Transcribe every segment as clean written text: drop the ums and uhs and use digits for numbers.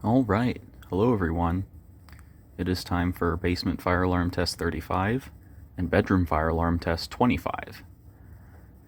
Alright, hello everyone. It is time for basement fire alarm test 35 and bedroom fire alarm test 25.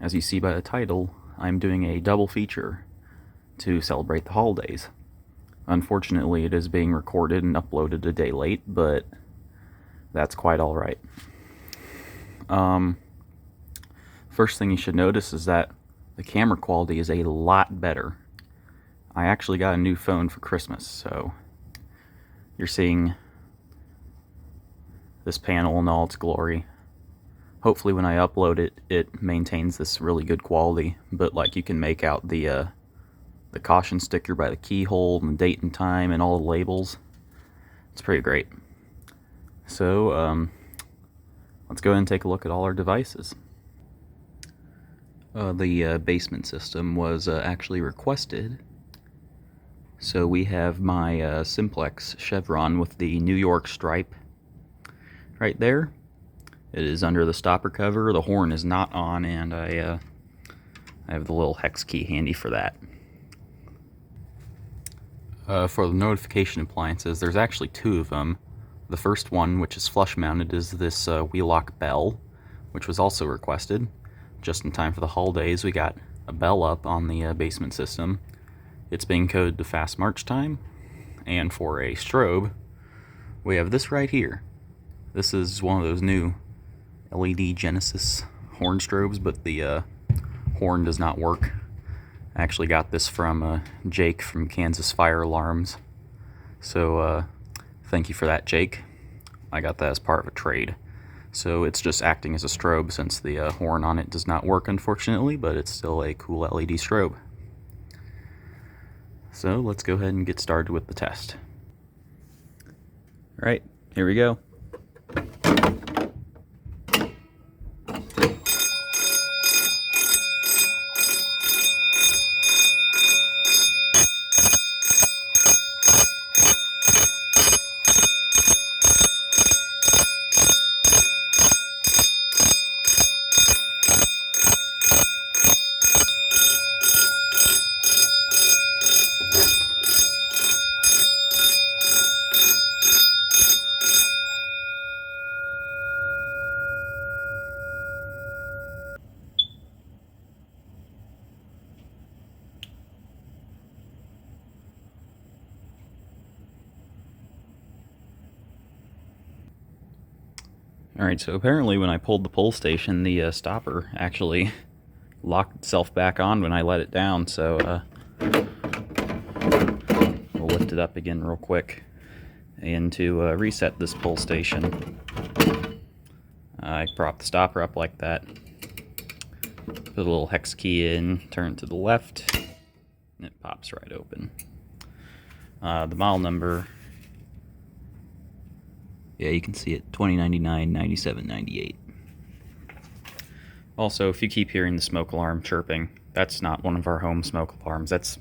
As you see by the title, I'm doing a double feature to celebrate the holidays. Unfortunately, it is being recorded and uploaded a day late, but that's quite alright. First thing you should notice is that the camera quality is a lot better. I actually got a new phone for Christmas, so you're seeing this panel in all its glory. Hopefully when I upload it, it maintains this really good quality, but like you can make out the caution sticker by the keyhole and the date and time and all the labels. It's pretty great. So let's go ahead and take a look at all our devices. The basement system was actually requested. So we have my simplex chevron with the New York stripe right there. It is under the stopper cover. The horn is not on, and I have the little hex key handy for that. For the notification appliances, there's actually two of them. The first one, which is flush mounted, is this wheel lock bell, which was also requested. Just in time for the holidays, we got a bell up on the basement system. It's being coded to fast march time. And for a strobe, we have this right here. This is one of those new LED Genesis horn strobes, but the horn does not work. I actually got this from Jake from Kansas Fire Alarms. So thank you for that, Jake. I got that as part of a trade. So it's just acting as a strobe since the horn on it does not work, unfortunately, but it's still a cool LED strobe. So let's go ahead and get started with the test. Alright, here we go. Alright, so apparently when I pulled the pull station, the stopper actually locked itself back on when I let it down, so we'll lift it up again real quick. And to reset this pull station, I prop the stopper up like that, put a little hex key in, turn it to the left, and it pops right open. The model number, yeah, you can see it, 2099 9798. Also, if you keep hearing the smoke alarm chirping, that's not one of our home smoke alarms. That's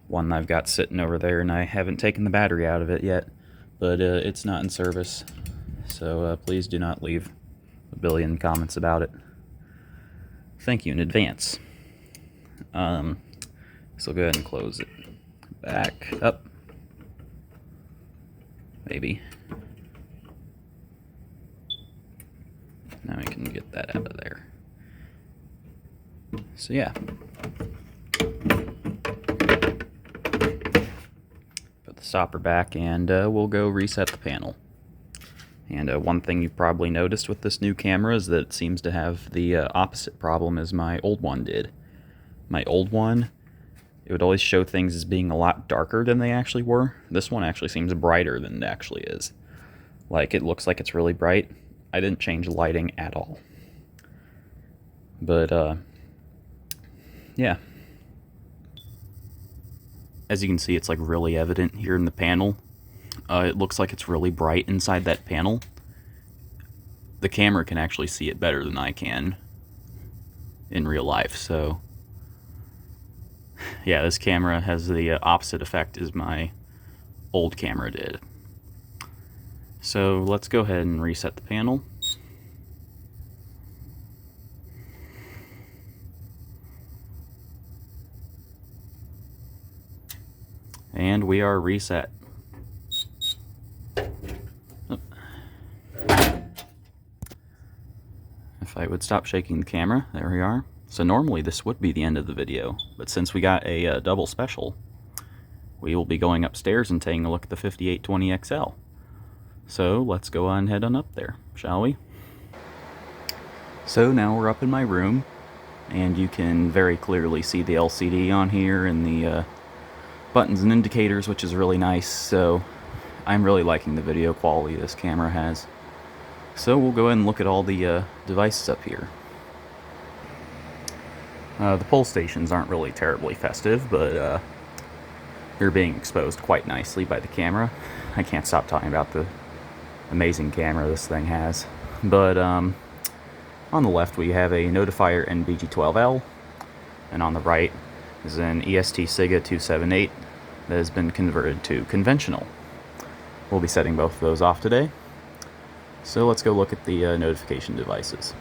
one I've got sitting over there, and I haven't taken the battery out of it yet, but it's not in service, so please do not leave a billion comments about it. Thank you in advance. So go ahead and close it back up. Maybe. Now we can get that out of there. So yeah. Put the stopper back, and we'll go reset the panel. And one thing you've probably noticed with this new camera is that it seems to have the opposite problem as my old one did. My old one, it would always show things as being a lot darker than they actually were. This one actually seems brighter than it actually is. Like, it looks like it's really bright. I didn't change the lighting at all. But, yeah. As you can see, it's like really evident here in the panel. It looks like it's really bright inside that panel. The camera can actually see it better than I can in real life, so yeah, this camera has the opposite effect as my old camera did. So let's go ahead and reset the panel. And we are reset. If I would stop shaking the camera, there we are. So normally this would be the end of the video, but since we got a double special, we will be going upstairs and taking a look at the 5820 XL. So let's go on head on up there, shall we? So now we're up in my room, and you can very clearly see the LCD on here and the buttons and indicators, which is really nice. So I'm really liking the video quality this camera has. So we'll go ahead and look at all the devices up here. The pull stations aren't really terribly festive, but they're being exposed quite nicely by the camera. I can't stop talking about the amazing camera this thing has. But on the left we have a Notifier NBG12L, and on the right is an EST SIGA 278 that has been converted to conventional. We'll be setting both of those off today. So let's go look at the notification devices.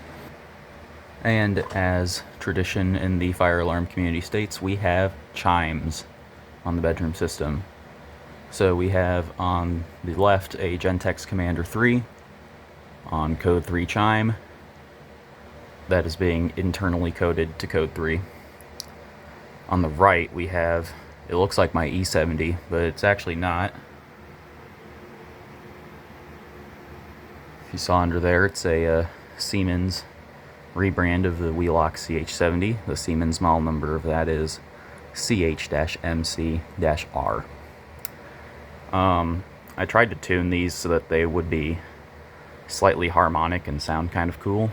And as tradition in the fire alarm community states, we have chimes on the bedroom system. So we have on the left a Gentex Commander 3 on code 3 chime that is being internally coded to code 3. On the right we have, it looks like my E70, but it's actually not. If you saw under there, it's a Siemens rebrand of the Wheelock CH70. The Siemens model number of that is CH-MC-R. I tried to tune these so that they would be slightly harmonic and sound kind of cool.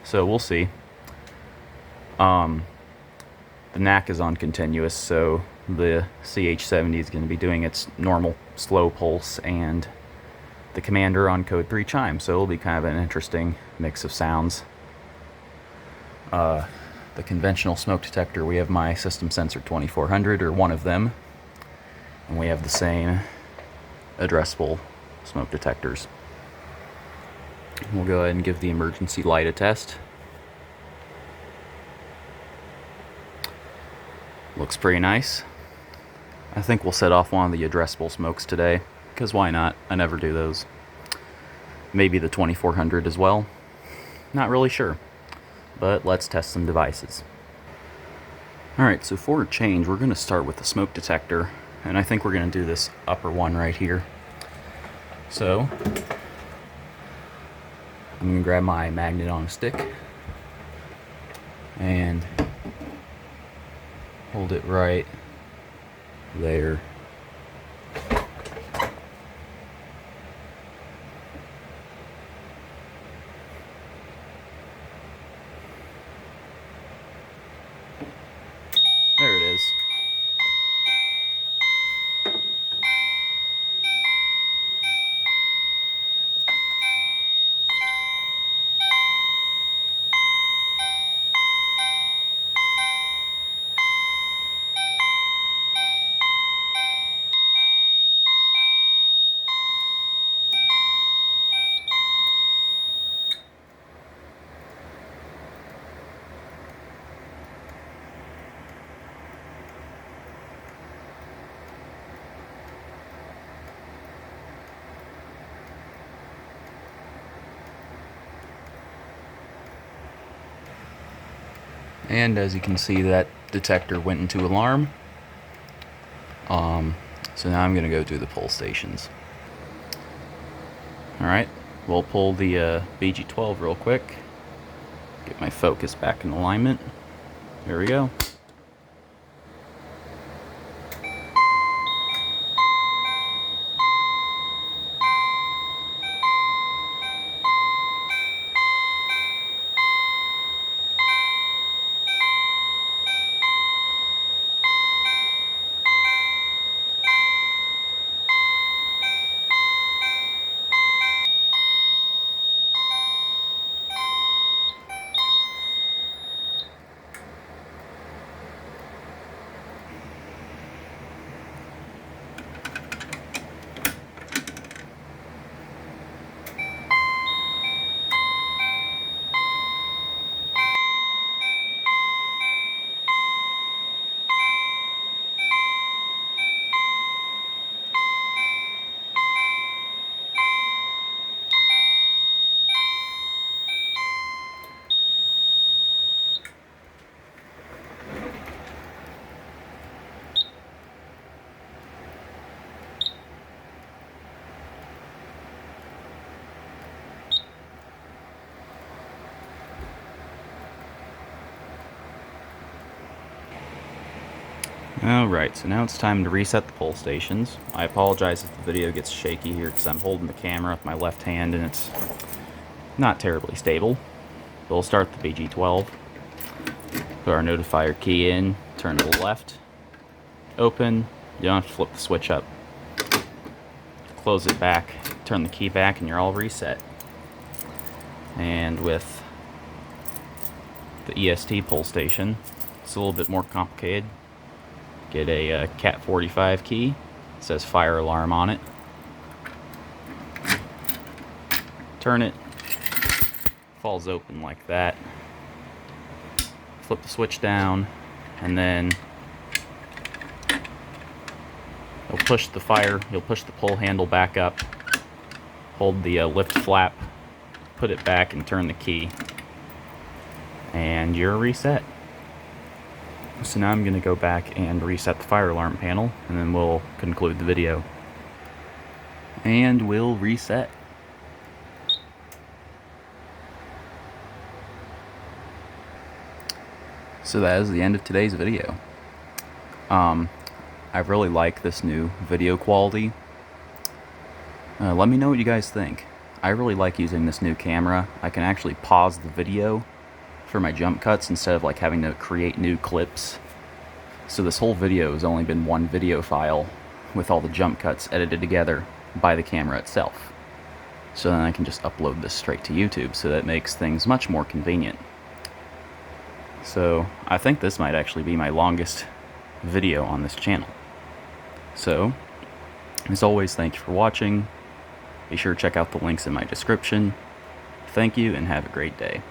So we'll see. The NAC is on continuous, so the CH70 is going to be doing its normal slow pulse, and the Commander on code 3 chime, so it'll be kind of an interesting mix of sounds. The conventional smoke detector, we have my System Sensor 2400, or one of them, and we have the same addressable smoke detectors. We'll go ahead and give the emergency light a test. Looks pretty nice. I think we'll set off one of the addressable smokes today, because why not? I never do those. Maybe the 2400 as well. Not really sure. But let's test some devices. Alright, so for a change, we're going to start with the smoke detector. And I think we're going to do this upper one right here. So, I'm going to grab my magnet on a stick. And hold it right there. There it is. And as you can see, that detector went into alarm. So now I'm going to go do the pull stations. Alright, we'll pull the BG12 real quick. Get my focus back in alignment. There we go. Alright, so now it's time to reset the pull stations. I apologize if the video gets shaky here because I'm holding the camera with my left hand and it's not terribly stable. We'll start the BG12. Put our notifier key in, turn to the left, open, you don't have to flip the switch up. Close it back, turn the key back, and you're all reset. And with the EST pull station, it's a little bit more complicated. Get a Cat 45 key, it says fire alarm on it. Turn it, falls open like that. Flip the switch down, and then you'll push the pull handle back up, hold the lift flap, put it back, and turn the key, and you're reset. So now I'm going to go back and reset the fire alarm panel, and then we'll conclude the video. And we'll reset. So that is the end of today's video. I really like this new video quality. Let me know what you guys think. I really like using this new camera. I can actually pause the video for my jump cuts instead of like having to create new clips. So this whole video has only been one video file with all the jump cuts edited together by the camera itself. So then I can just upload this straight to YouTube, so that makes things much more convenient. So I think this might actually be my longest video on this channel. So, as always, thank you for watching. Be sure to check out the links in my description. Thank you and have a great day.